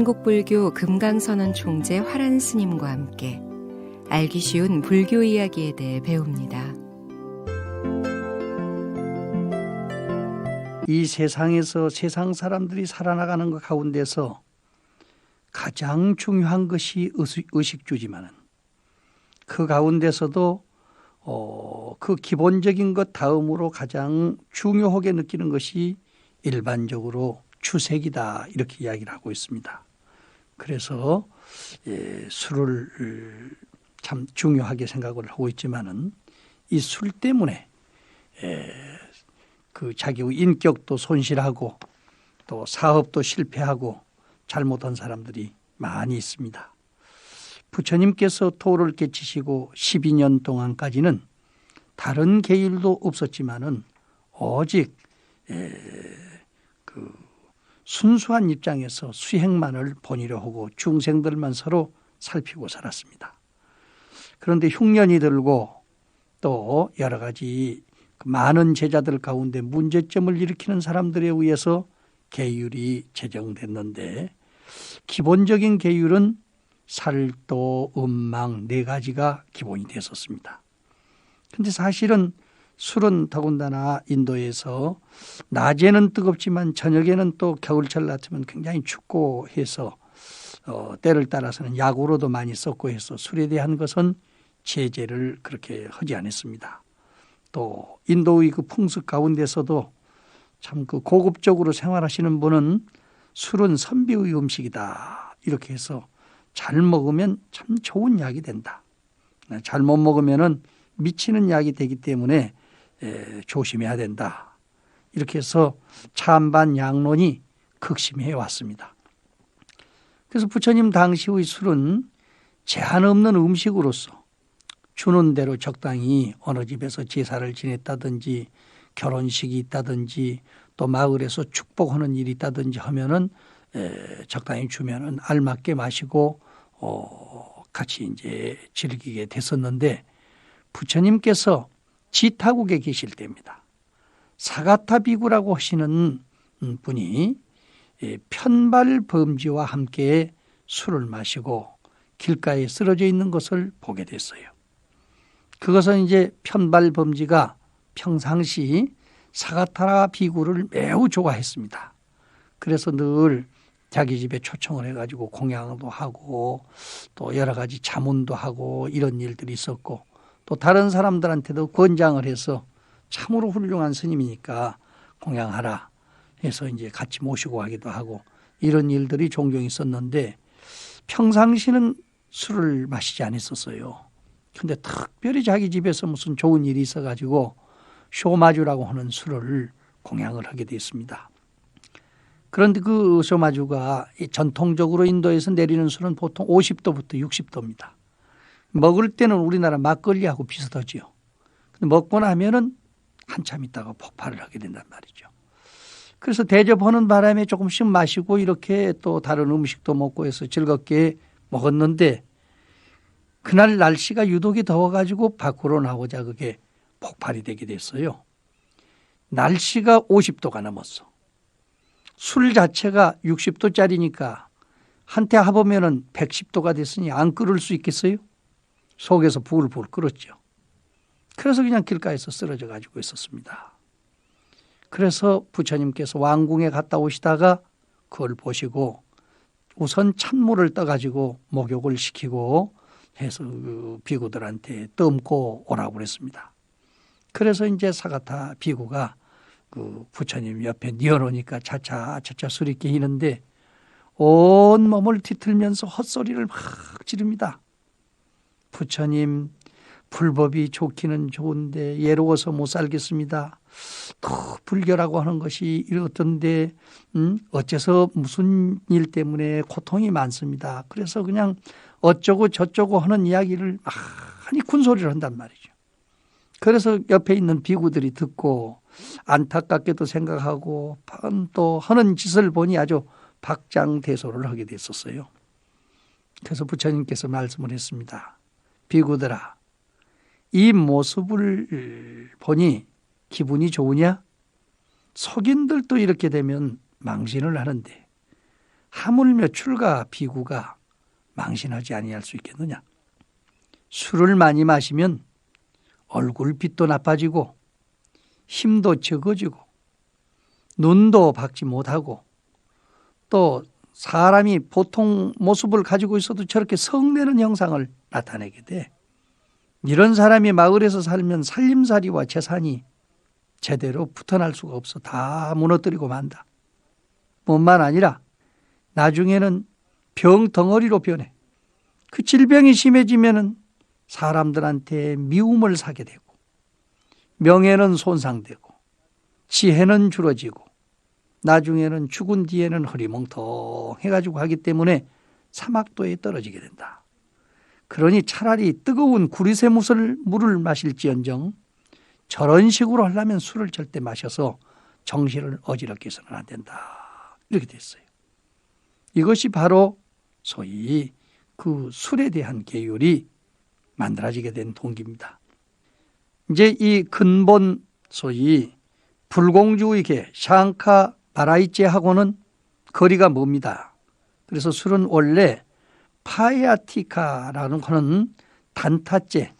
한국불교 금강선언 총재 화란 스님과 함께 알기 쉬운 불교 이야기에 대해 배웁니다. 이 세상에서 세상 사람들이 살아나가는 것 가운데서 가장 중요한 것이 의식주지만은 그 가운데서도 그 기본적인 것 다음으로 가장 중요하게 느끼는 것이 일반적으로 추색이다, 이렇게 이야기를 하고 있습니다. 그래서 술을 참 중요하게 생각을 하고 있지만은 이 술 때문에 그 자기의 인격도 손실하고 또 사업도 실패하고 잘못한 사람들이 많이 있습니다. 부처님께서 도를 깨치시고 12년 동안까지는 다른 계율도 없었지만은 오직 그 순수한 입장에서 수행만을 본의로 하고 중생들만 서로 살피고 살았습니다. 그런데 흉년이 들고 또 여러 가지 많은 제자들 가운데 문제점을 일으키는 사람들에 의해서 계율이 제정됐는데, 기본적인 계율은 살도, 음망 네 가지가 기본이 됐었습니다. 그런데 사실은 술은 더군다나 인도에서 낮에는 뜨겁지만 저녁에는 또 겨울철 같으면 굉장히 춥고 해서 때를 따라서는 약으로도 많이 썼고 해서 술에 대한 것은 제재를 그렇게 하지 않았습니다. 또 인도의 그 풍습 가운데서도 참 그 고급적으로 생활하시는 분은 술은 선비의 음식이다, 이렇게 해서 잘 먹으면 참 좋은 약이 된다, 잘못 먹으면은 미치는 약이 되기 때문에 조심해야 된다, 이렇게 해서 찬반 양론이 극심해 왔습니다. 그래서 부처님 당시의 술은 제한 없는 음식으로서 주는 대로 적당히 어느 집에서 제사를 지냈다든지 결혼식이 있다든지 또 마을에서 축복하는 일이 있다든지 하면은 적당히 주면은 알맞게 마시고 같이 이제 즐기게 됐었는데, 부처님께서 지타국에 계실 때입니다. 사가타 비구라고 하시는 분이 편발범지와 함께 술을 마시고 길가에 쓰러져 있는 것을 보게 됐어요. 그것은 이제 편발범지가 평상시 사가타 비구를 매우 좋아했습니다. 그래서 늘 자기 집에 초청을 해가지고 공양도 하고 또 여러 가지 자문도 하고 이런 일들이 있었고, 또 다른 사람들한테도 권장을 해서 참으로 훌륭한 스님이니까 공양하라 해서 이제 같이 모시고 가기도 하고 이런 일들이 종종 있었는데, 평상시는 술을 마시지 않았었어요. 근데 특별히 자기 집에서 무슨 좋은 일이 있어가지고 쇼마주라고 하는 술을 공양을 하게 됐습니다. 그런데 그 쇼마주가 전통적으로 인도에서 내리는 술은 보통 50도부터 60도입니다. 먹을 때는 우리나라 막걸리하고 비슷하지요. 근데 먹고 나면은 한참 있다가 폭발을 하게 된단 말이죠. 그래서 대접하는 바람에 조금씩 마시고 이렇게 또 다른 음식도 먹고 해서 즐겁게 먹었는데, 그날 날씨가 유독이 더워가지고 밖으로 나오자 그게 폭발이 되게 됐어요. 날씨가 50도가 넘었어. 술 자체가 60도짜리니까 한테 합으면은 110도가 됐으니 안 끓을 수 있겠어요? 속에서 불 끓었죠. 그래서 그냥 길가에서 쓰러져 가지고 있었습니다. 그래서 부처님께서 왕궁에 갔다 오시다가 그걸 보시고 우선 찬물을 떠가지고 목욕을 시키고 해서 그 비구들한테 뜸고 오라고 그랬습니다. 그래서 이제 사가타 비구가 그 부처님 옆에 뉘어놓으니까 차차 술이 깨이는데 온 몸을 뒤틀면서 헛소리를 막 지릅니다. 부처님, 불법이 좋기는 좋은데 예로워서 못 살겠습니다. 또 불교라고 하는 것이 어떤데 어째서 무슨 일 때문에 고통이 많습니다. 그래서 그냥 어쩌고 저쩌고 하는 이야기를 많이 군소리를 한단 말이죠. 그래서 옆에 있는 비구들이 듣고 안타깝게도 생각하고 또 하는 짓을 보니 아주 박장대소를 하게 됐었어요. 그래서 부처님께서 말씀을 했습니다. 비구들아, 이 모습을 보니 기분이 좋으냐? 속인들도 이렇게 되면 망신을 하는데 하물며 출가 비구가 망신하지 아니할 수 있겠느냐. 술을 많이 마시면 얼굴빛도 나빠지고 힘도 적어지고 눈도 밝지 못하고 또 사람이 보통 모습을 가지고 있어도 저렇게 성내는 형상을 나타내게 돼. 이런 사람이 마을에서 살면 살림살이와 재산이 제대로 붙어날 수가 없어. 다 무너뜨리고 만다. 뿐만 아니라 나중에는 병덩어리로 변해. 그 질병이 심해지면은 사람들한테 미움을 사게 되고 명예는 손상되고 지혜는 줄어지고 나중에는 죽은 뒤에는 허리멍텅해가지고 하기 때문에 사막도에 떨어지게 된다. 그러니 차라리 뜨거운 구리새 물을 마실지언정 저런 식으로 하려면 술을 절대 마셔서 정신을 어지럽게 해서는 안 된다. 이렇게 됐어요. 이것이 바로 소위 그 술에 대한 계율이 만들어지게 된 동기입니다. 이제 이 근본 소위 불공주의계 샹카 바라이제하고는 거리가 멉니다. 그래서 술은 원래 파에아티카라는 거는 단타죄,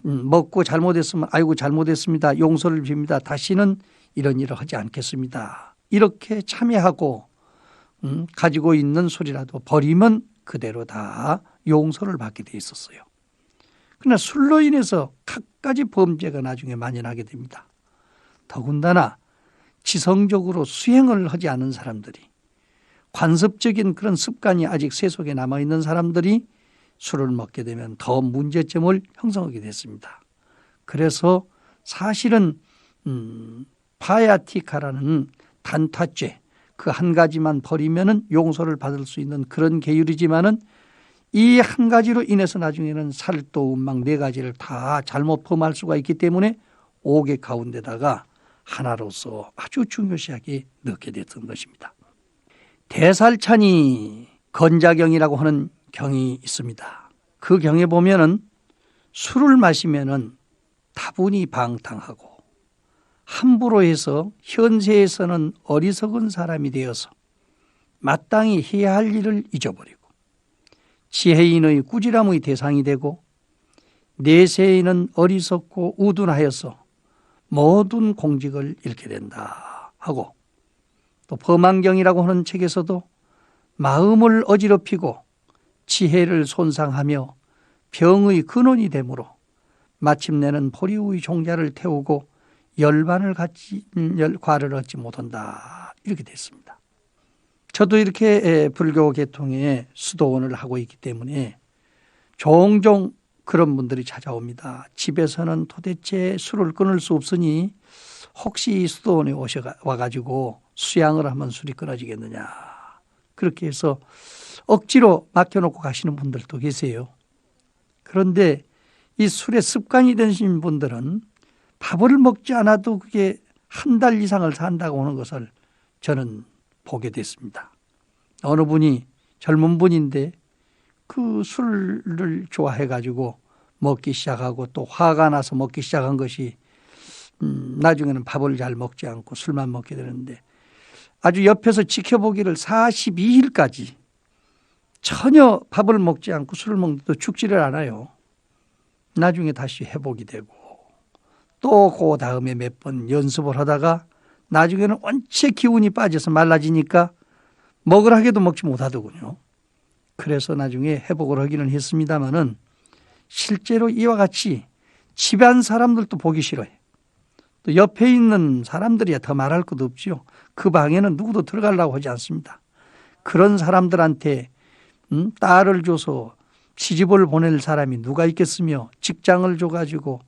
먹고 잘못했으면 아이고 잘못했습니다. 용서를 빕니다. 다시는 이런 일을 하지 않겠습니다. 이렇게 참여하고 가지고 있는 술이라도 버리면 그대로 다 용서를 받게 돼 있었어요. 그러나 술로 인해서 갖가지 범죄가 나중에 만연하게 됩니다. 더군다나 지성적으로 수행을 하지 않은 사람들이 관습적인 그런 습관이 아직 쇠 속에 남아있는 사람들이 술을 먹게 되면 더 문제점을 형성하게 됐습니다. 그래서 사실은 파야티카라는 단타죄 그 한 가지만 버리면은 용서를 받을 수 있는 그런 계율이지만은 이 한 가지로 인해서 나중에는 살도 음악 네 가지를 다 잘못 범할 수가 있기 때문에 5개 가운데다가 하나로서 아주 중요시하게 넣게 됐던 것입니다. 대살찬이 건자경이라고 하는 경이 있습니다. 그 경에 보면은 술을 마시면은 다분히 방탕하고 함부로 해서 현세에서는 어리석은 사람이 되어서 마땅히 해야 할 일을 잊어버리고 지혜인의 꾸지람의 대상이 되고 내세에는 어리석고 우둔하여서 모든 공직을 잃게 된다 하고 또 범안경이라고 하는 책에서도 마음을 어지럽히고 지혜를 손상하며 병의 근원이 되므로 마침내는 보리의 종자를 태우고 열반을 갖지 과를 얻지 못한다 이렇게 됐습니다. 저도 이렇게 불교 계통의 수도원을 하고 있기 때문에 종종 그런 분들이 찾아옵니다. 집에서는 도대체 술을 끊을 수 없으니 혹시 수도원에 와가지고 수양을 하면 술이 끊어지겠느냐. 그렇게 해서 억지로 맡겨놓고 가시는 분들도 계세요. 그런데 이 술에 습관이 되신 분들은 밥을 먹지 않아도 그게 한 달 이상을 산다고 하는 것을 저는 보게 됐습니다. 어느 분이 젊은 분인데 그 술을 좋아해가지고 먹기 시작하고 또 화가 나서 먹기 시작한 것이 나중에는 밥을 잘 먹지 않고 술만 먹게 되는데 아주 옆에서 지켜보기를 42일까지 전혀 밥을 먹지 않고 술을 먹는데도 죽지를 않아요. 나중에 다시 회복이 되고 또 그 다음에 몇 번 연습을 하다가 나중에는 원체 기운이 빠져서 말라지니까 먹으라 해도 먹지 못하더군요. 그래서 나중에 회복을 하기는 했습니다마는 실제로 이와 같이 집안 사람들도 보기 싫어해. 또 옆에 있는 사람들이야 더 말할 것도 없지요. 그 방에는 누구도 들어가려고 하지 않습니다. 그런 사람들한테 딸을 줘서 시집을 보낼 사람이 누가 있겠으며 직장을 줘가지고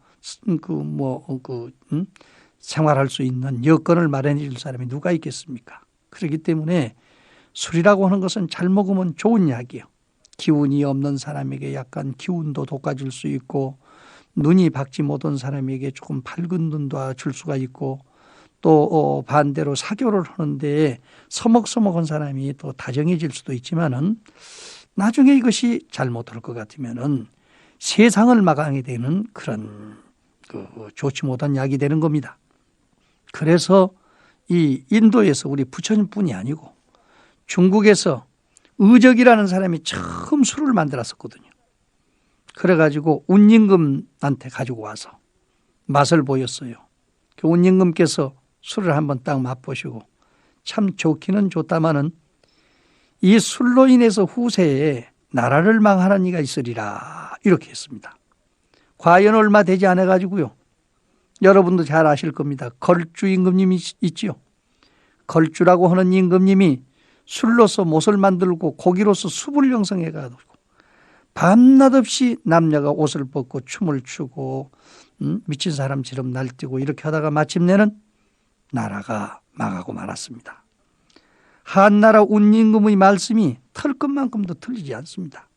생활할 수 있는 여건을 마련해 줄 사람이 누가 있겠습니까? 그렇기 때문에 술이라고 하는 것은 잘 먹으면 좋은 약이에요. 기운이 없는 사람에게 약간 기운도 돋궈줄 수 있고 눈이 밝지 못한 사람에게 조금 밝은 눈도 줄 수가 있고 또 반대로 사교를 하는데 서먹서먹한 사람이 또 다정해질 수도 있지만은 나중에 이것이 잘못할 것 같으면은 세상을 마감하게 되는 그런 좋지 못한 약이 되는 겁니다. 그래서 이 인도에서 우리 부처님뿐이 아니고 중국에서 의적이라는 사람이 처음 술을 만들었었거든요. 그래가지고 운임금한테 가지고 와서 맛을 보였어요. 그 운임금께서 술을 한번 딱 맛보시고 참 좋기는 좋다마는 이 술로 인해서 후세에 나라를 망하는 이가 있으리라 이렇게 했습니다. 과연 얼마 되지 않아 가지고요. 여러분도 잘 아실 겁니다. 걸주 임금님이 있지요. 걸주라고 하는 임금님이 술로서 못을 만들고 고기로서 숲을 형성해 가지고 밤낮 없이 남녀가 옷을 벗고 춤을 추고 미친 사람처럼 날뛰고 이렇게 하다가 마침내는 나라가 망하고 말았습니다. 한나라 운임금의 말씀이 털 것만큼도 틀리지 않습니다.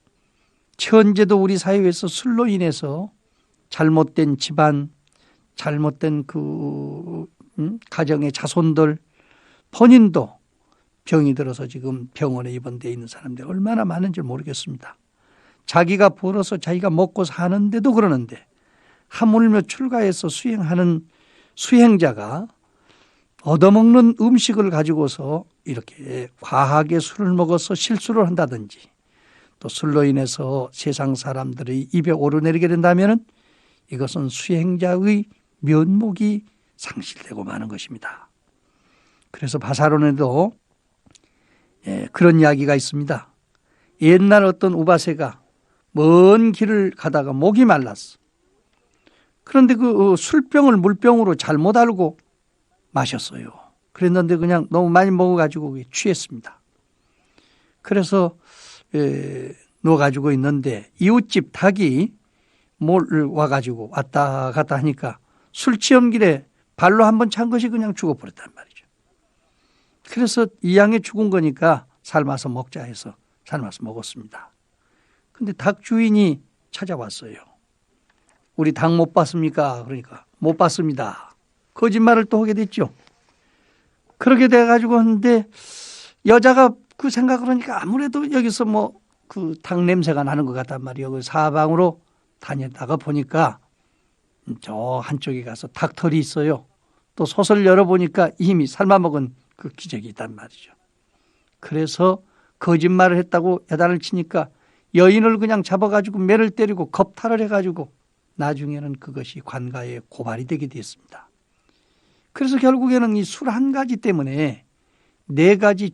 현재도 우리 사회에서 술로 인해서 잘못된 집안, 잘못된 가정의 자손들, 본인도 병이 들어서 지금 병원에 입원되어 있는 사람들이 얼마나 많은지 모르겠습니다. 자기가 벌어서 자기가 먹고 사는데도 그러는데 하물며 출가해서 수행하는 수행자가 얻어먹는 음식을 가지고서 이렇게 과하게 술을 먹어서 실수를 한다든지 또 술로 인해서 세상 사람들의 입에 오르내리게 된다면 이것은 수행자의 면목이 상실되고 마는 것입니다. 그래서 바사론에도 그런 이야기가 있습니다. 옛날 어떤 우바세가 먼 길을 가다가 목이 말랐어. 그런데 그 술병을 물병으로 잘못 알고 마셨어요. 그랬는데 그냥 너무 많이 먹어가지고 취했습니다. 그래서 누워가지고 있는데 이웃집 닭이 와가지고 왔다 갔다 하니까 술 취한 길에 발로 한번 찬 것이 그냥 죽어버렸단 말이죠. 그래서 이 양이 죽은 거니까 삶아서 먹자 해서 삶아서 먹었습니다. 근데 닭 주인이 찾아왔어요. 우리 닭 못 봤습니까? 그러니까 못 봤습니다. 거짓말을 또 하게 됐죠. 그렇게 돼가지고 하는데 여자가 그 생각을 하니까 아무래도 여기서 그 닭 냄새가 나는 것 같단 말이에요. 그 사방으로 다니다가 보니까 저 한쪽에 가서 닭털이 있어요. 또 솥을 열어보니까 이미 삶아먹은 그 기적이 있단 말이죠. 그래서 거짓말을 했다고 야단을 치니까 여인을 그냥 잡아가지고 매를 때리고 겁탈을 해가지고 나중에는 그것이 관가에 고발이 되게 됐습니다. 그래서 결국에는 이 술 한 가지 때문에 4가지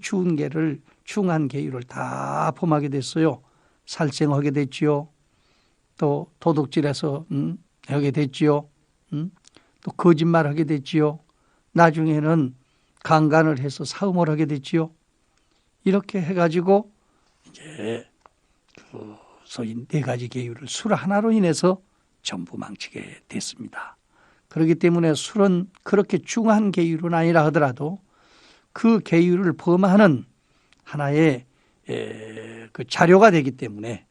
중한 계율을 다 범하게 됐어요. 살생하게 됐지요. 또 도둑질해서 하게 됐지요. 또 거짓말하게 됐지요. 나중에는 강간을 해서 사음을 하게 됐지요. 이렇게 해가지고 이제 그 소위 4가지 계율을 술 하나로 인해서 전부 망치게 됐습니다. 그렇기 때문에 술은 그렇게 중한 계율은 아니라 하더라도 그 계율을 범하는 하나의 그 자료가 되기 때문에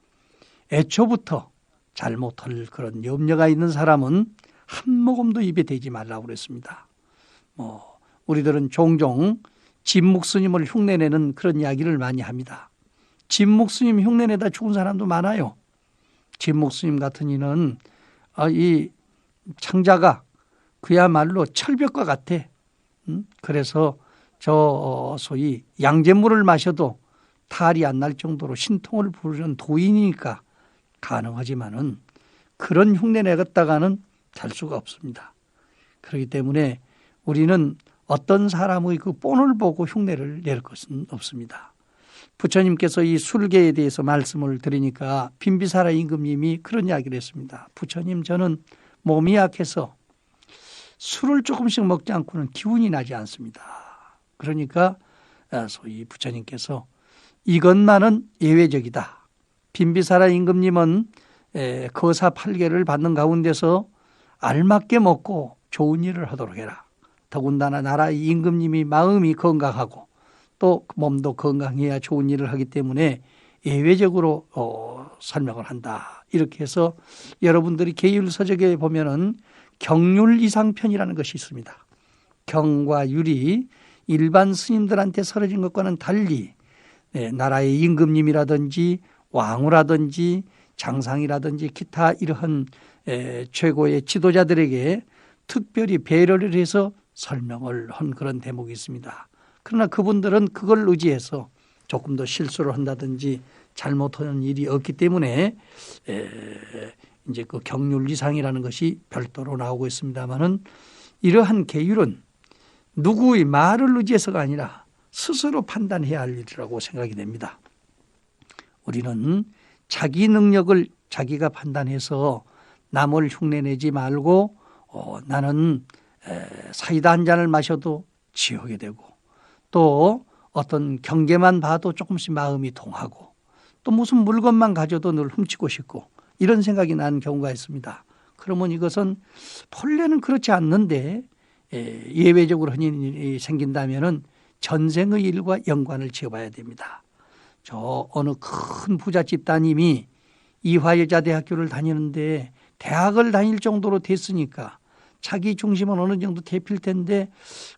애초부터 잘못할 그런 염려가 있는 사람은 한 모금도 입에 대지 말라고 그랬습니다. 우리들은 종종 진묵 스님을 흉내내는 그런 이야기를 많이 합니다. 진묵 스님 흉내내다 죽은 사람도 많아요. 진묵 스님 같은 이는 이 창자가 그야말로 철벽과 같아. 그래서 저 소위 양잿물을 마셔도 탈이 안 날 정도로 신통을 부르는 도인이니까 가능하지만은 그런 흉내 내겠다가는 될 수가 없습니다. 그렇기 때문에 우리는 어떤 사람의 그 본을 보고 흉내를 낼 것은 없습니다. 부처님께서 이 술계에 대해서 말씀을 드리니까 빈비사라 임금님이 그런 이야기를 했습니다. 부처님, 저는 몸이 약해서 술을 조금씩 먹지 않고는 기운이 나지 않습니다. 그러니까 소위 부처님께서 이것만은 예외적이다. 빈비사라 임금님은 거사 8개를 받는 가운데서 알맞게 먹고 좋은 일을 하도록 해라. 더군다나 나라의 임금님이 마음이 건강하고 또 몸도 건강해야 좋은 일을 하기 때문에 예외적으로 설명을 한다. 이렇게 해서 여러분들이 계율서적에 보면은 경률이상편이라는 것이 있습니다. 경과 율이 일반 스님들한테 설해진 것과는 달리 나라의 임금님이라든지 왕후라든지 장상이라든지 기타 이러한 최고의 지도자들에게 특별히 배려를 해서 설명을 한 그런 대목이 있습니다. 그러나 그분들은 그걸 의지해서 조금 더 실수를 한다든지 잘못하는 일이 없기 때문에 이제 그 경륜 이상이라는 것이 별도로 나오고 있습니다만은 이러한 계율은 누구의 말을 의지해서가 아니라 스스로 판단해야 할 일이라고 생각이 됩니다. 우리는 자기 능력을 자기가 판단해서 남을 흉내내지 말고 나는 사이다 한 잔을 마셔도 취하게 되고 또 어떤 경계만 봐도 조금씩 마음이 동하고 또 무슨 물건만 가져도 늘 훔치고 싶고 이런 생각이 나는 경우가 있습니다. 그러면 이것은 본래는 그렇지 않는데 예외적으로 흔히 일이 생긴다면은 전생의 일과 연관을 지어봐야 됩니다. 저 어느 큰 부잣집 따님이 이화여자대학교를 다니는데 대학을 다닐 정도로 됐으니까 자기 중심은 어느 정도 대필 텐데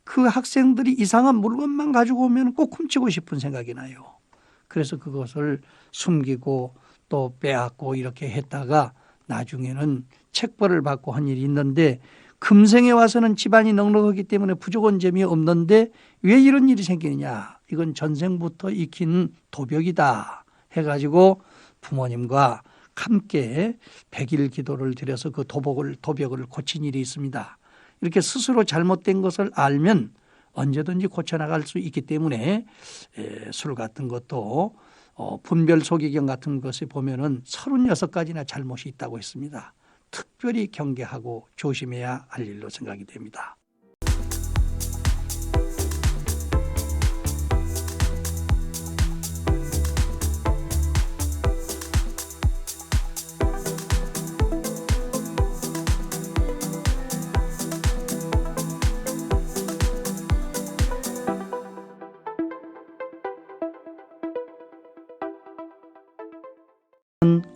그 학생들이 이상한 물건만 가지고 오면 꼭 훔치고 싶은 생각이 나요. 그래서 그것을 숨기고 또 빼앗고 이렇게 했다가 나중에는 책벌을 받고 한 일이 있는데 금생에 와서는 집안이 넉넉하기 때문에 부족한 점이 없는데 왜 이런 일이 생기느냐. 이건 전생부터 익힌 도벽이다 해가지고 부모님과 함께 100일 기도를 드려서 그 도벽을 고친 일이 있습니다. 이렇게 스스로 잘못된 것을 알면 언제든지 고쳐나갈 수 있기 때문에 술 같은 것도 분별 소기경 같은 것에 보면은 36가지나 잘못이 있다고 했습니다. 특별히 경계하고 조심해야 할 일로 생각이 됩니다.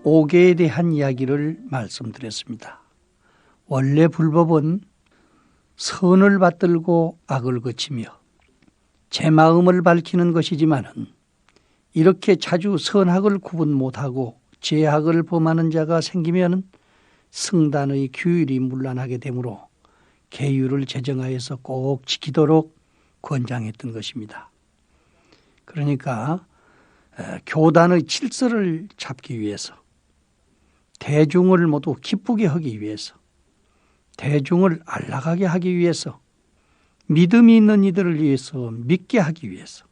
오계에 대한 이야기를 말씀드렸습니다. 원래 불법은 선을 받들고 악을 거치며 제 마음을 밝히는 것이지만은 이렇게 자주 선악을 구분 못하고 죄악을 범하는 자가 생기면 승단의 규율이 문란하게 되므로 계율을 제정하여서 꼭 지키도록 권장했던 것입니다. 그러니까 교단의 질서를 잡기 위해서 대중을 모두 기쁘게 하기 위해서 대중을 안락하게 하기 위해서 믿음이 있는 이들을 위해서 믿게 하기 위해서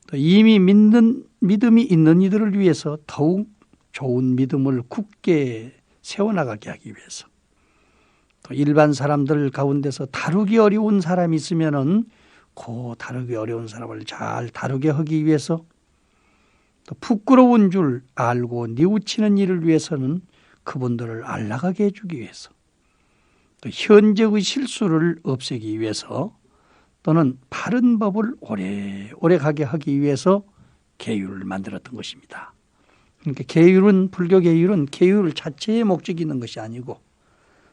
또 이미 믿음이 있는 이들을 위해서 더욱 좋은 믿음을 굳게 세워나가게 하기 위해서 또 일반 사람들 가운데서 다루기 어려운 사람이 있으면은 그 다루기 어려운 사람을 잘 다루게 하기 위해서 또 부끄러운 줄 알고 뉘우치는 일을 위해서는 그분들을 안락하게 해주기 위해서 또 현재의 실수를 없애기 위해서 또는 바른 법을 오래오래 가게 하기 위해서 계율을 만들었던 것입니다. 그러니까 계율은 불교 계율은 계율 자체의 목적이 있는 것이 아니고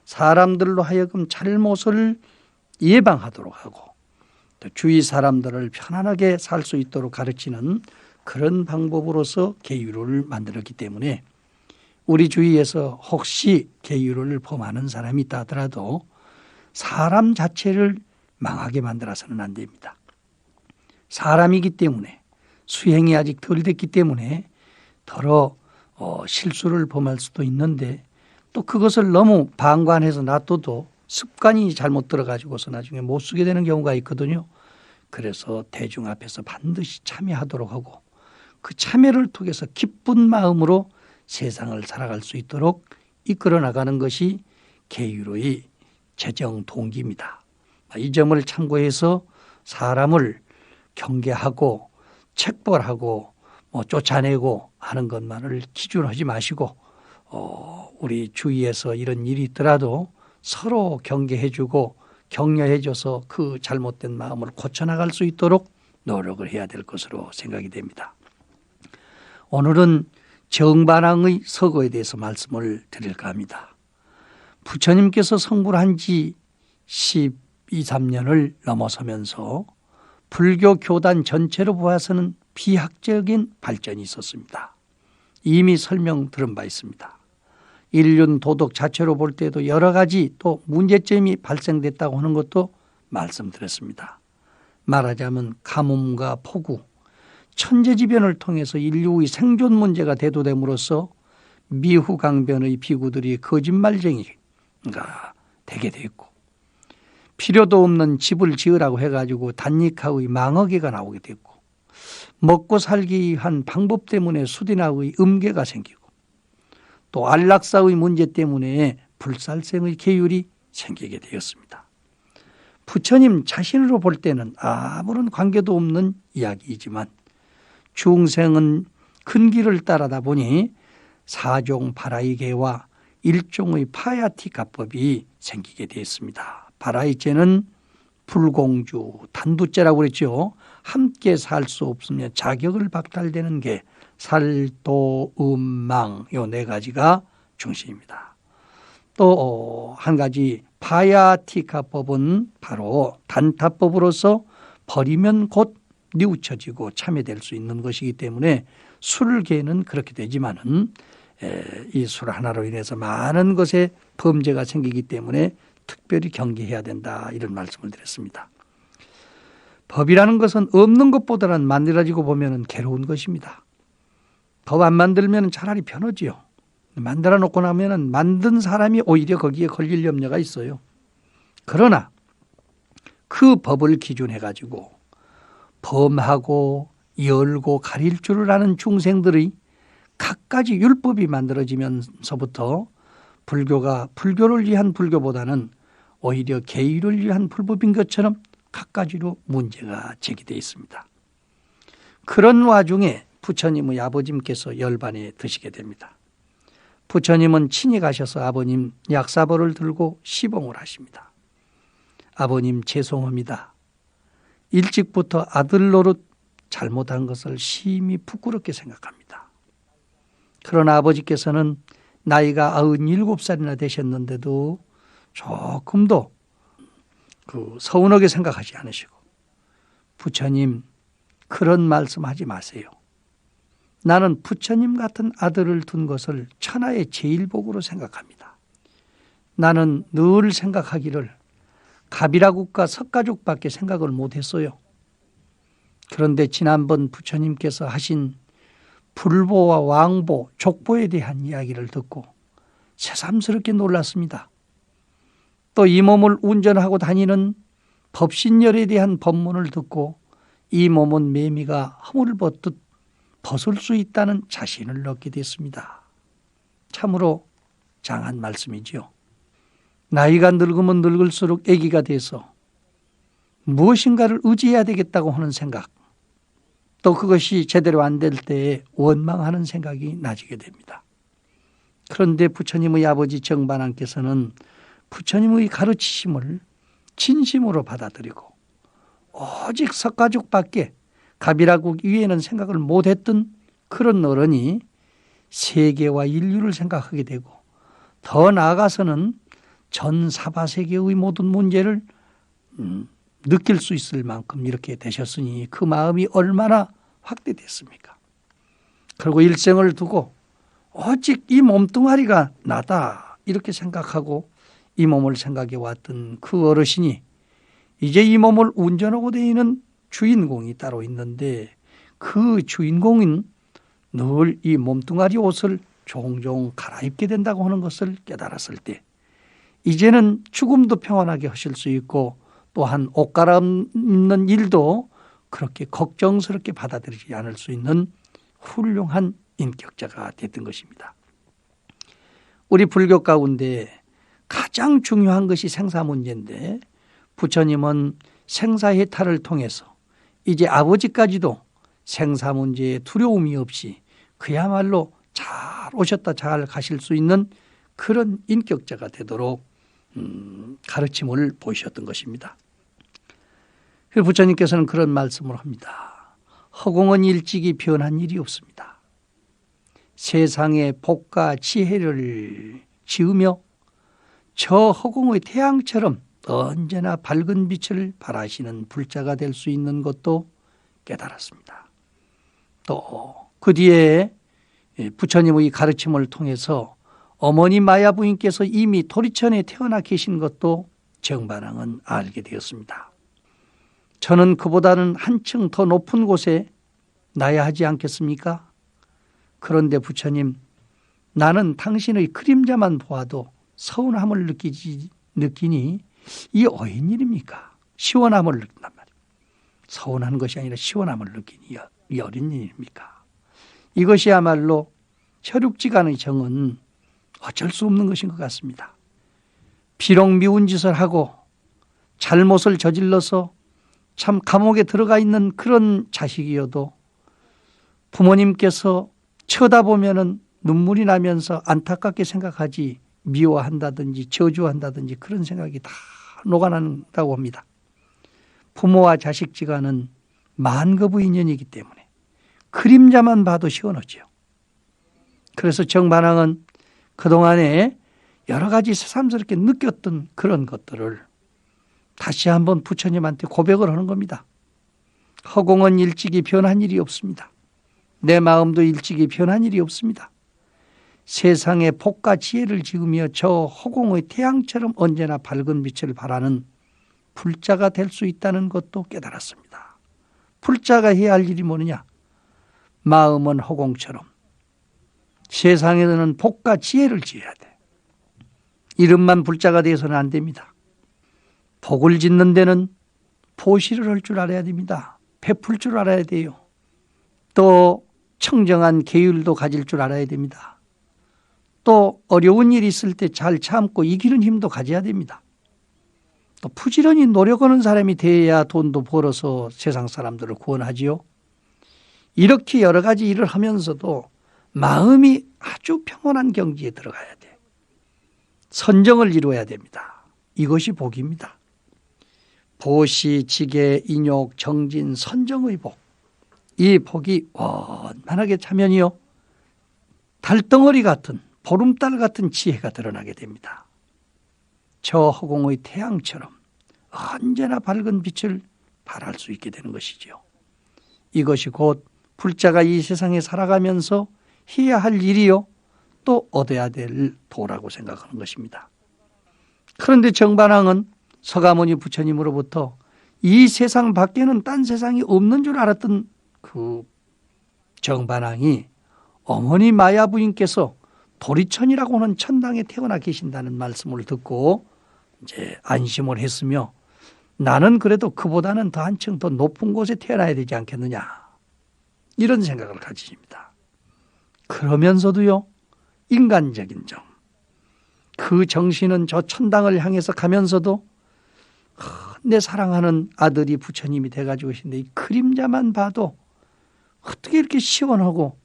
사람들로 하여금 잘못을 예방하도록 하고 또 주위 사람들을 편안하게 살 수 있도록 가르치는 그런 방법으로서 계율을 만들었기 때문에 우리 주위에서 혹시 계율을 범하는 사람이 있다 하더라도 사람 자체를 망하게 만들어서는 안 됩니다. 사람이기 때문에 수행이 아직 덜 됐기 때문에 더러 실수를 범할 수도 있는데 또 그것을 너무 방관해서 놔둬도 습관이 잘못 들어가지고서 나중에 못 쓰게 되는 경우가 있거든요. 그래서 대중 앞에서 반드시 참여하도록 하고 그 참여를 통해서 기쁜 마음으로 세상을 살아갈 수 있도록 이끌어 나가는 것이 계율의 재정 동기입니다. 이 점을 참고해서 사람을 경계하고 책벌하고 쫓아내고 하는 것만을 기준하지 마시고 우리 주위에서 이런 일이 있더라도 서로 경계해주고 격려해줘서 그 잘못된 마음을 고쳐나갈 수 있도록 노력을 해야 될 것으로 생각이 됩니다. 오늘은 정반왕의 서거에 대해서 말씀을 드릴까 합니다. 부처님께서 성불한 지 12, 13년을 넘어서면서 불교 교단 전체로 보아서는 비학적인 발전이 있었습니다. 이미 설명 들은 바 있습니다. 인륜 도덕 자체로 볼 때도 여러 가지 또 문제점이 발생됐다고 하는 것도 말씀드렸습니다. 말하자면 가뭄과 폭우, 천재지변을 통해서 인류의 생존 문제가 대두됨으로써 미후강변의 비구들이 거짓말쟁이가 되게 됐고, 필요도 없는 집을 지으라고 해가지고 단니카의 망어개가 나오게 됐고, 먹고 살기 위한 방법 때문에 수디나의 음계가 생기고, 또 안락사의 문제 때문에 불살생의 계율이 생기게 되었습니다. 부처님 자신으로 볼 때는 아무런 관계도 없는 이야기이지만 중생은 큰 길을 따라다 보니 사종 바라이계와 일종의 파야티가법이 생기게 되었습니다. 바라이제는 불공주, 단두제라고 그랬죠. 함께 살 수 없으면 자격을 박탈되는 게 살도, 음망 요 네 가지가 중심입니다. 또 한 가지 파야티가법은 바로 단타법으로서 버리면 곧 뉘우쳐지고 참여될 수 있는 것이기 때문에 술계는 그렇게 되지만은 이 술 하나로 인해서 많은 것에 범죄가 생기기 때문에 특별히 경계해야 된다, 이런 말씀을 드렸습니다. 법이라는 것은 없는 것보다는 만들어지고 보면 괴로운 것입니다. 법 안 만들면 차라리 편하지요. 만들어 놓고 나면 만든 사람이 오히려 거기에 걸릴 염려가 있어요. 그러나 그 법을 기준해 가지고 범하고 열고 가릴 줄을 아는 중생들의 갖가지 율법이 만들어지면서부터 불교가 불교를 위한 불교보다는 오히려 계율을 위한 불법인 것처럼 갖가지로 문제가 제기되어 있습니다. 그런 와중에 부처님의 아버님께서 열반에 드시게 됩니다. 부처님은 친히 가셔서 아버님 약사벌을 들고 시봉을 하십니다. 아버님 죄송합니다. 일찍부터 아들 노릇 잘못한 것을 심히 부끄럽게 생각합니다. 그러나 아버지께서는 나이가 97살이나 되셨는데도 조금도 서운하게 생각하지 않으시고, 부처님 그런 말씀하지 마세요. 나는 부처님 같은 아들을 둔 것을 천하의 제일복으로 생각합니다. 나는 늘 생각하기를 가비라국과 석가족밖에 생각을 못했어요. 그런데 지난번 부처님께서 하신 불보와 왕보, 족보에 대한 이야기를 듣고 새삼스럽게 놀랐습니다. 또 이 몸을 운전하고 다니는 법신열에 대한 법문을 듣고 이 몸은 매미가 허물을 벗듯 벗을 수 있다는 자신을 얻게 됐습니다. 참으로 장한 말씀이지요. 나이가 늙으면 늙을수록 애기가 돼서 무엇인가를 의지해야 되겠다고 하는 생각, 또 그것이 제대로 안 될 때에 원망하는 생각이 나지게 됩니다. 그런데 부처님의 아버지 정반왕께서는 부처님의 가르치심을 진심으로 받아들이고 오직 석가족밖에 가비라국 이외에는 생각을 못했던 그런 어른이 세계와 인류를 생각하게 되고, 더 나아가서는 전 사바세계의 모든 문제를 느낄 수 있을 만큼 이렇게 되셨으니 그 마음이 얼마나 확대됐습니까? 그리고 일생을 두고 오직 이 몸뚱아리가 나다 이렇게 생각하고 이 몸을 생각해 왔던 그 어르신이 이제 이 몸을 운전하고 다니는 주인공이 따로 있는데, 그 주인공은 늘 이 몸뚱아리 옷을 종종 갈아입게 된다고 하는 것을 깨달았을 때 이제는 죽음도 평안하게 하실 수 있고, 또한 옷 갈아입는 일도 그렇게 걱정스럽게 받아들이지 않을 수 있는 훌륭한 인격자가 됐던 것입니다. 우리 불교 가운데 가장 중요한 것이 생사 문제인데, 부처님은 생사해탈을 통해서 이제 아버지까지도 생사 문제에 두려움이 없이 그야말로 잘 오셨다 잘 가실 수 있는 그런 인격자가 되도록 가르침을 보이셨던 것입니다. 부처님께서는 그런 말씀을 합니다. 허공은 일찍이 변한 일이 없습니다. 세상에 복과 지혜를 지으며 저 허공의 태양처럼 언제나 밝은 빛을 발하시는 불자가 될 수 있는 것도 깨달았습니다. 또 그 뒤에 부처님의 가르침을 통해서 어머니 마야 부인께서 이미 도리천에 태어나 계신 것도 정반왕은 알게 되었습니다. 저는 그보다는 한층 더 높은 곳에 나야 하지 않겠습니까? 그런데 부처님, 나는 당신의 그림자만 보아도 서운함을 느끼니 이 어인 일입니까? 시원함을 느낀단 말이에요. 서운한 것이 아니라 시원함을 느끼니 이 어린 일입니까? 이것이야말로 혈육지간의 정은 어쩔 수 없는 것인 것 같습니다. 비록 미운 짓을 하고 잘못을 저질러서 참 감옥에 들어가 있는 그런 자식이어도 부모님께서 쳐다보면은 눈물이 나면서 안타깝게 생각하지 미워한다든지 저주한다든지 그런 생각이 다 녹아난다고 합니다. 부모와 자식지간은 만급의 인연이기 때문에 그림자만 봐도 시원하죠. 그래서 정반항은 그동안에 여러 가지 새삼스럽게 느꼈던 그런 것들을 다시 한번 부처님한테 고백을 하는 겁니다. 허공은 일찍이 변한 일이 없습니다. 내 마음도 일찍이 변한 일이 없습니다. 세상에 복과 지혜를 지으며 저 허공의 태양처럼 언제나 밝은 빛을 발하는 불자가 될 수 있다는 것도 깨달았습니다. 불자가 해야 할 일이 뭐느냐? 마음은 허공처럼 세상에는 복과 지혜를 지어야 돼. 이름만 불자가 돼서는 안 됩니다. 복을 짓는 데는 보시를 할 줄 알아야 됩니다. 베풀 줄 알아야 돼요. 또 청정한 계율도 가질 줄 알아야 됩니다. 또 어려운 일이 있을 때 잘 참고 이기는 힘도 가져야 됩니다. 또 부지런히 노력하는 사람이 돼야 돈도 벌어서 세상 사람들을 구원하지요. 이렇게 여러 가지 일을 하면서도 마음이 아주 평온한 경지에 들어가야 돼. 선정을 이루어야 됩니다. 이것이 복입니다. 보시, 지계, 인욕, 정진, 선정의 복. 이 복이 원만하게 차면이요. 달덩어리 같은 보름달 같은 지혜가 드러나게 됩니다. 저 허공의 태양처럼 언제나 밝은 빛을 발할 수 있게 되는 것이지요. 이것이 곧 불자가 이 세상에 살아가면서 해야 할 일이요. 또 얻어야 될 도라고 생각하는 것입니다. 그런데 정반항은 서가모니 부처님으로부터 이 세상 밖에는 딴 세상이 없는 줄 알았던 그 정반항이 어머니 마야 부인께서 도리천이라고 하는 천당에 태어나 계신다는 말씀을 듣고 이제 안심을 했으며 나는 그래도 그보다는 더 한층 더 높은 곳에 태어나야 되지 않겠느냐 이런 생각을 가지십니다. 그러면서도요 인간적인 점, 그 정신은 저 천당을 향해서 가면서도 내 사랑하는 아들이 부처님이 돼가지고 계신데 이 그림자만 봐도 어떻게 이렇게 시원하고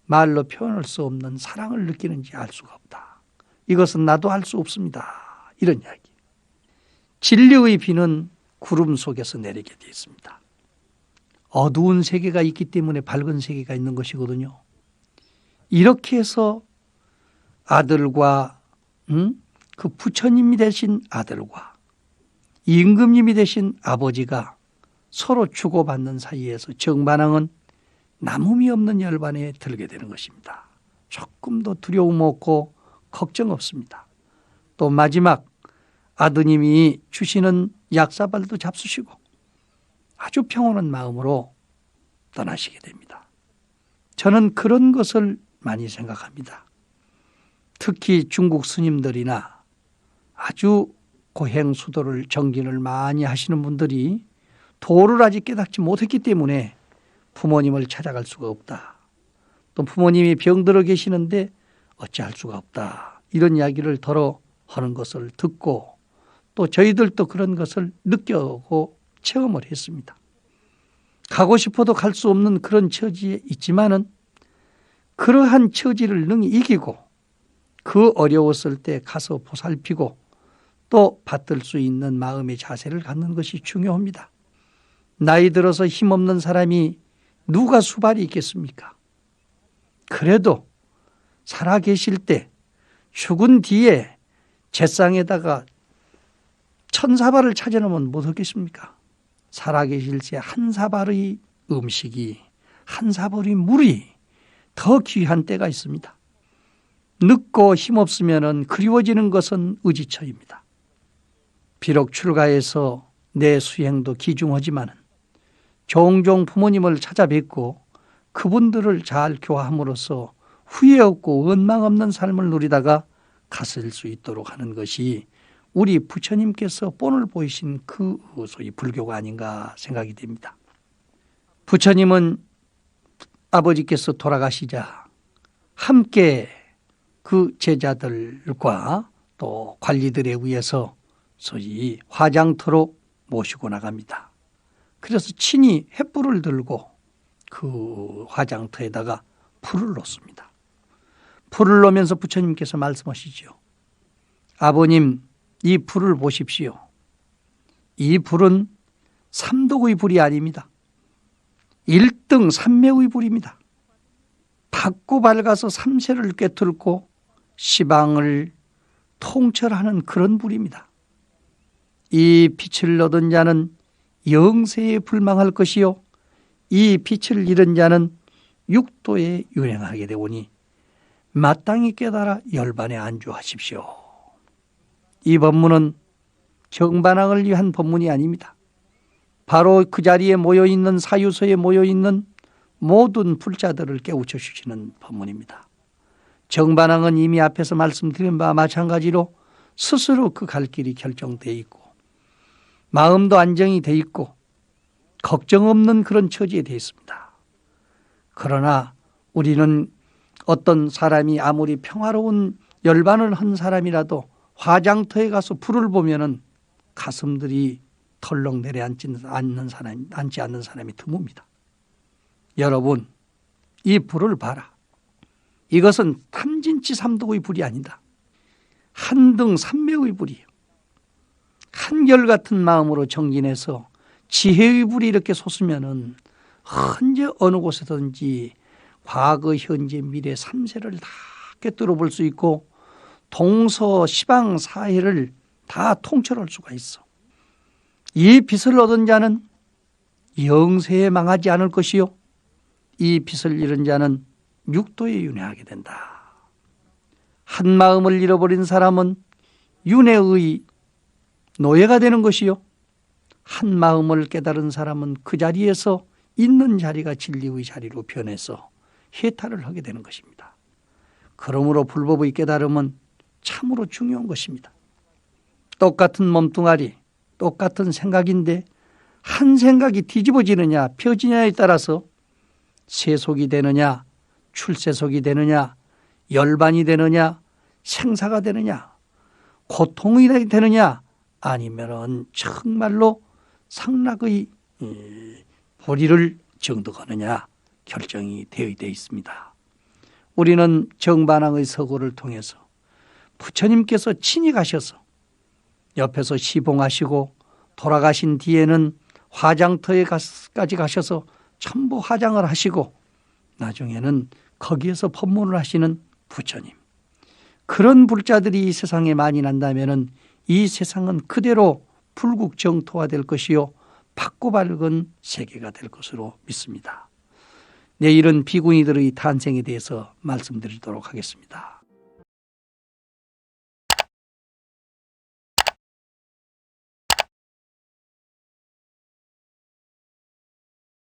말로 표현할 수 없는 사랑을 느끼는지 알 수가 없다. 이것은 나도 알 수 없습니다. 이런 이야기. 진리의 비는 구름 속에서 내리게 되어 있습니다. 어두운 세계가 있기 때문에 밝은 세계가 있는 것이거든요. 이렇게 해서 아들과 그 부처님이 되신 아들과 임금님이 되신 아버지가 서로 주고받는 사이에서 정반항은 남음이 없는 열반에 들게 되는 것입니다. 조금도 두려움 없고 걱정 없습니다. 또 마지막 아드님이 주시는 약사발도 잡수시고 아주 평온한 마음으로 떠나시게 됩니다. 저는 그런 것을 많이 생각합니다. 특히 중국 스님들이나 아주 고행수도를 정진을 많이 하시는 분들이 도를 아직 깨닫지 못했기 때문에 부모님을 찾아갈 수가 없다. 또 부모님이 병들어 계시는데 어찌할 수가 없다. 이런 이야기를 더러 하는 것을 듣고 또 저희들도 그런 것을 느끼고 체험을 했습니다. 가고 싶어도 갈 수 없는 그런 처지에 있지만은 그러한 처지를 능히 이기고 그 어려웠을 때 가서 보살피고 또 받들 수 있는 마음의 자세를 갖는 것이 중요합니다. 나이 들어서 힘없는 사람이 누가 수발이 있겠습니까? 그래도 살아계실 때 죽은 뒤에 제상에다가 1000사발을 찾아놓으면 못 하겠습니까? 살아계실 때 한 사발의 음식이 한 사발의 물이 더 귀한 때가 있습니다. 늙고 힘없으면 그리워지는 것은 의지처입니다. 비록 출가해서 내 수행도 기중하지만 종종 부모님을 찾아뵙고 그분들을 잘 교화함으로써 후회 없고 원망 없는 삶을 누리다가 갔을 수 있도록 하는 것이 우리 부처님께서 본을 보이신 그 소위 불교가 아닌가 생각이 됩니다. 부처님은 아버지께서 돌아가시자 함께 그 제자들과 또 관리들에 의해서 소위 화장터로 모시고 나갑니다. 그래서 친히 횃불을 들고 그 화장터에다가 불을 놓습니다. 불을 놓으면서 부처님께서 말씀하시죠. 아버님, 이 불을 보십시오. 이 불은 삼독의 불이 아닙니다. 1등 삼매의 불입니다. 밝고 밝아서 삼세를 꿰뚫고 시방을 통철하는 그런 불입니다. 이 빛을 얻은 자는 영세에 불망할 것이요 이 빛을 잃은 자는 육도에 유행하게 되오니 마땅히 깨달아 열반에 안주하십시오. 이 법문은 정반항을 위한 법문이 아닙니다. 바로 그 자리에 모여있는 사유소에 모여있는 모든 불자들을 깨우쳐 주시는 법문입니다. 정반항은 이미 앞에서 말씀드린 바와 마찬가지로 스스로 그 갈 길이 결정되어 있고 마음도 안정이 되어 있고 걱정 없는 그런 처지에 되어 있습니다. 그러나 우리는 어떤 사람이 아무리 평화로운 열반을 한 사람이라도 화장터에 가서 불을 보면은 가슴들이 털렁 내려앉지 않는 사람이 드뭅니다. 여러분, 이 불을 봐라. 이것은 탐진치 삼독의 불이 아니다. 한등 삼매의 불이에요. 한결같은 마음으로 정진해서 지혜의 불이 이렇게 솟으면은 언제 어느 곳에든지 과거, 현재, 미래 삼세를 다 꿰뚫어 볼 수 있고 동서, 시방, 사해를 다 통철할 수가 있어. 이 빛을 얻은 자는 영세에 망하지 않을 것이요 이 빛을 잃은 자는 육도에 윤회하게 된다. 한 마음을 잃어버린 사람은 윤회의 노예가 되는 것이요 한 마음을 깨달은 사람은 그 자리에서 있는 자리가 진리의 자리로 변해서 해탈을 하게 되는 것입니다. 그러므로 불법의 깨달음은 참으로 중요한 것입니다. 똑같은 몸뚱아리, 똑같은 생각인데 한 생각이 뒤집어지느냐 펴지느냐에 따라서 세속이 되느냐 출세속이 되느냐 열반이 되느냐 생사가 되느냐 고통이 되느냐 아니면은 정말로 상락의 보리를 정득하느냐 결정이 되어 있습니다. 우리는 정반항의 서고를 통해서 부처님께서 친히 가셔서 옆에서 시봉하시고 돌아가신 뒤에는 화장터에까지 가셔서 전부 화장을 하시고 나중에는 거기에서 법문을 하시는 부처님. 그런 불자들이 이 세상에 많이 난다면은 이 세상은 그대로 불국정토화될 것이요 밝고 밝은 세계가 될 것으로 믿습니다. 내일은 비구니들의 탄생에 대해서 말씀드리도록 하겠습니다.